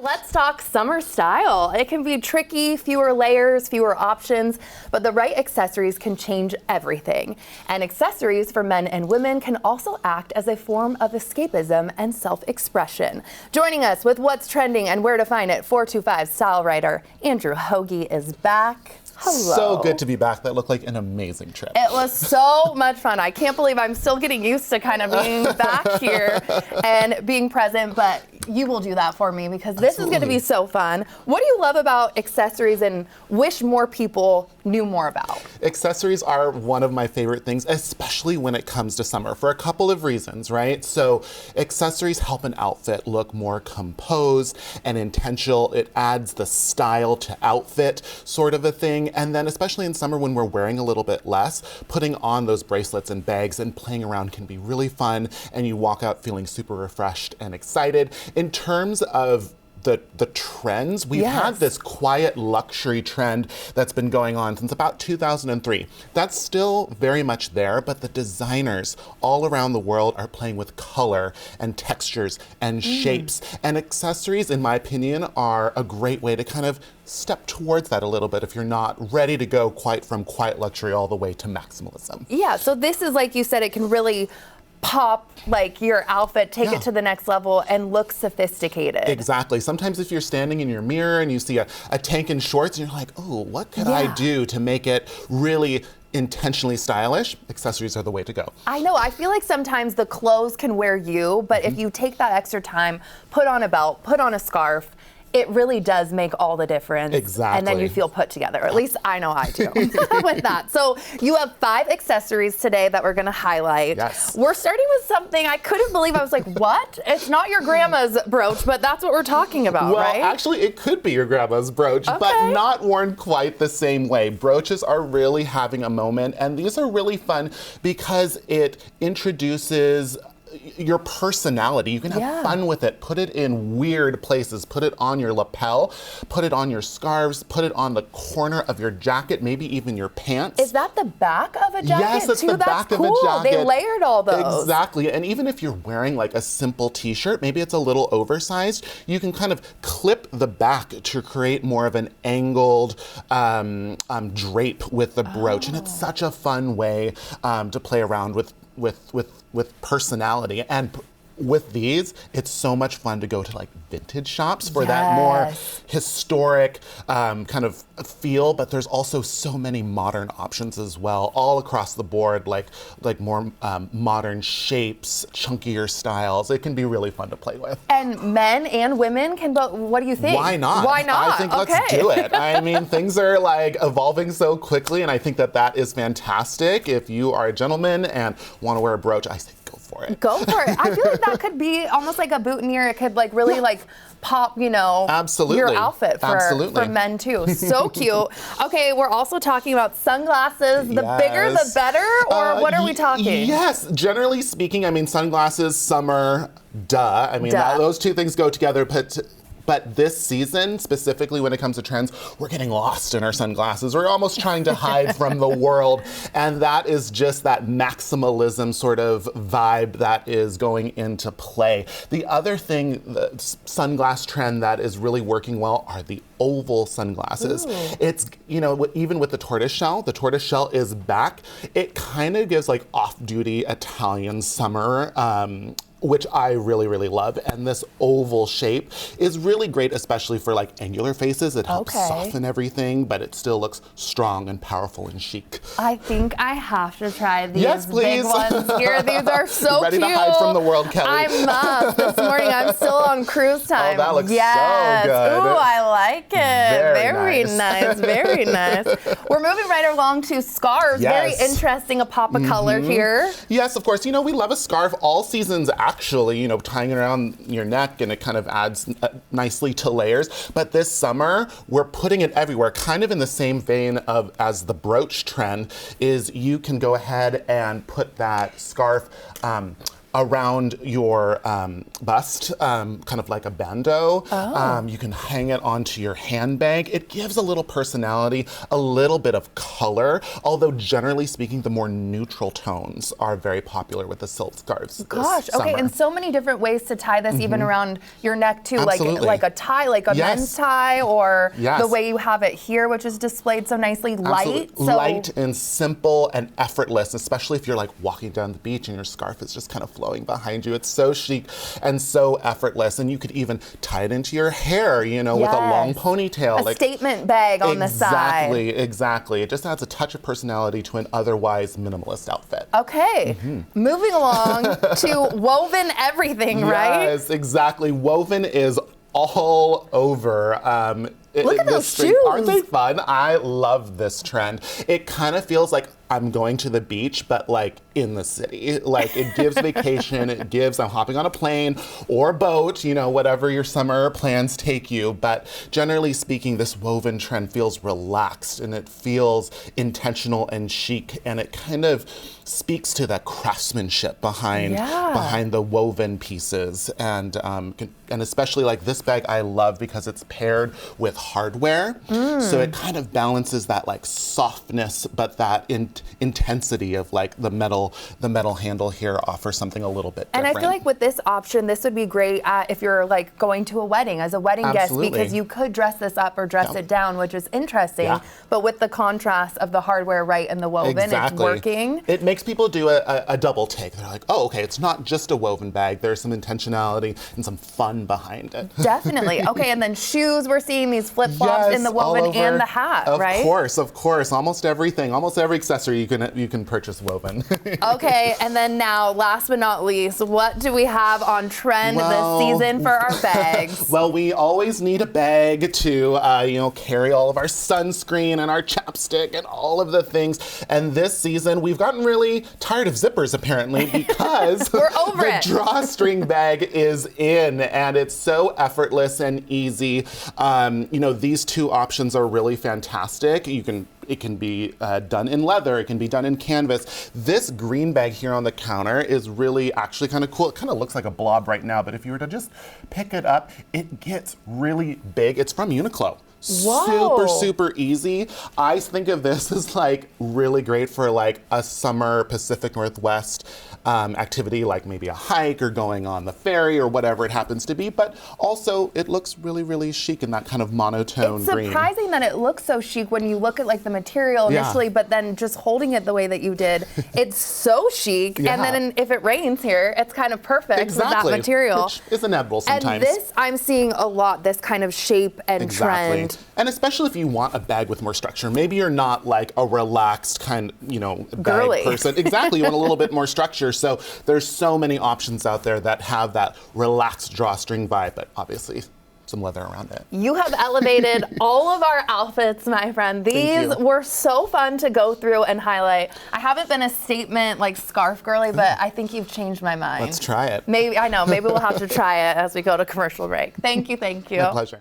Let's talk summer style. It can be tricky, fewer layers, fewer options, but the right accessories can change everything. And accessories for men and women can also act as a form of escapism and self-expression. Joining us with what's trending and where to find it, 425 style writer Andrew Hoge is back. Hello. So good to be back. That looked like an amazing trip. It was so much fun. I can't believe I'm still getting used to kind of being back here and being present, but you will do that for me because this is going to be so fun. What do you love about accessories and wish more people knew more about? Accessories are one of my favorite things, especially when it comes to summer, for a couple of reasons, right? So accessories help an outfit look more composed and intentional. It adds the style to outfit sort of a thing. And then especially in summer when we're wearing a little bit less, putting on those bracelets and bags and playing around can be really fun, and you walk out feeling super refreshed and excited. In terms of the trends, we've had this quiet luxury trend that's been going on since about 2003. That's still very much there, but the designers all around the world are playing with color and textures and shapes. And accessories, in my opinion, are a great way to kind of step towards that a little bit if you're not ready to go quite from quiet luxury all the way to maximalism. Yeah, so this is, like you said, it can really pop like your outfit, take it to the next level and look sophisticated. Exactly. Sometimes if you're standing in your mirror and you see a tank and shorts and you're like, oh, what could I do to make it really intentionally stylish? Accessories are the way to go. I know. I feel like sometimes the clothes can wear you, but if you take that extra time, put on a belt, put on a scarf, it really does make all the difference. Exactly. And then you feel put together. At least I know I do with that. So you have 5 accessories today that we're going to highlight. Yes. We're starting with something I couldn't believe. I was like, what? It's not your grandma's brooch, but that's what we're talking about, right? Well, actually, it could be your grandma's brooch, but not worn quite the same way. Brooches are really having a moment, and these are really fun because it introduces your personality. You can have fun with it. Put it in weird places. Put it on your lapel. Put it on your scarves. Put it on the corner of your jacket, maybe even your pants. Is that the back of a jacket? Yes, it's the back of a jacket. They layered all those. Exactly. And even if you're wearing like a simple t-shirt, maybe it's a little oversized, you can kind of clip the back to create more of an angled drape with the brooch. And it's such a fun way to play around with personality. And with these, it's so much fun to go to like vintage shops for that more historic kind of feel, but there's also so many modern options as well, all across the board, like more modern shapes, chunkier styles. It can be really fun to play with. And men and women can both. What do you think? Why not? Why not? I think let's do it. I mean, things are like evolving so quickly, and I think that is fantastic. If you are a gentleman and want to wear a brooch, I say go for it. Go for it. I feel like that could be almost like a boutonniere. It could like really like pop, you know, your outfit for men too. So cute. Okay, we're also talking about sunglasses. The bigger, the better, or what are we talking? Yes, generally speaking, I mean, sunglasses, summer, duh. I mean, those two things go together, but this season, specifically when it comes to trends, we're getting lost in our sunglasses. We're almost trying to hide from the world. And that is just that maximalism sort of vibe that is going into play. The other thing, the sunglass trend that is really working well are the oval sunglasses. It's, you know, even with the tortoise shell is back. It kind of gives like off-duty Italian summer, which I really, really love. And this oval shape is really great, especially for like angular faces. It helps soften everything, but it still looks strong and powerful and chic. I think I have to try these big ones here. These are so Ready cute. to hide from the world, Kelly? I must. This morning I'm still on cruise time. Oh, that looks so good. Ooh, I like it. Very nice. Very nice. We're moving right along to scarves. Very interesting, a pop of color here. Yes, of course. You know, we love a scarf all seasons, actually, you know, tying it around your neck, and it kind of adds nicely to layers. But this summer, we're putting it everywhere, kind of in the same vein as the brooch trend, is you can go ahead and put that scarf around your bust, kind of like a bandeau. You can hang it onto your handbag. It gives a little personality, a little bit of color, although generally speaking, the more neutral tones are very popular with the silk scarves. Gosh, okay, summer. and so many different ways to tie this, even around your neck too, Absolutely. like a tie, like a men's tie, or the way you have it here, which is displayed so nicely, light. So light and simple and effortless, especially if you're like walking down the beach and your scarf is just kind of flowing behind you. It's so chic and so effortless, and you could even tie it into your hair, you know, with a long ponytail. A statement bag on the side. Exactly. It just adds a touch of personality to an otherwise minimalist outfit. Okay, moving along to woven everything, right? Yes, exactly. Woven is all over. Look at those shoes. Aren't they fun? I love this trend. It kind of feels like I'm going to the beach, but like in the city. Like it gives vacation, it gives I'm hopping on a plane or boat, you know, whatever your summer plans take you. But generally speaking, this woven trend feels relaxed and it feels intentional and chic, and it kind of speaks to the craftsmanship behind the woven pieces. And especially like this bag I love because it's paired with hardware. So it kind of balances that like softness, but that intensity of like the metal handle here offers something a little bit different. And I feel like with this option, this would be great if you're like going to a wedding as a wedding guest, because you could dress this up or dress it down, which is interesting. But with the contrast of the hardware and the woven, it's working. It makes people do a double take. They're like, oh, okay, it's not just a woven bag. There's some intentionality and some fun behind it. Definitely. Okay, and then shoes, we're seeing these flip-flops in the woven and the hat, right? Of course. Almost everything, almost every accessory you can purchase woven. Okay, and then now, last but not least, what do we have on trend this season for our bags? Well, we always need a bag to, carry all of our sunscreen and our chapstick and all of the things. And this season, we've gotten really tired of zippers, apparently, because we're over the drawstring bag is in, and it's so effortless and easy. These two options are really fantastic. It can be done in leather, it can be done in canvas. This green bag here on the counter is really actually kind of cool. It kind of looks like a blob right now, but if you were to just pick it up, it gets really big. It's from Uniqlo. Whoa. Super easy. I think of this as like really great for like a summer Pacific Northwest activity, like maybe a hike or going on the ferry or whatever it happens to be, but also it looks really chic in that kind of monotone green. It's surprising that it looks so chic when you look at like the material initially, but then just holding it the way that you did, it's so chic. And then if it rains here, it's kind of perfect with that material. Which is inevitable sometimes. And this, I'm seeing a lot, this kind of shape and trend. And especially if you want a bag with more structure. Maybe you're not like a relaxed kind, bag person. Exactly, you want a little bit more structure. So there's so many options out there that have that relaxed drawstring vibe, but obviously some leather around it. You have elevated all of our outfits, my friend. These were so fun to go through and highlight. I haven't been a statement like scarf girly, but I think you've changed my mind. Let's try it. Maybe we'll have to try it as we go to commercial break. Thank you. My pleasure.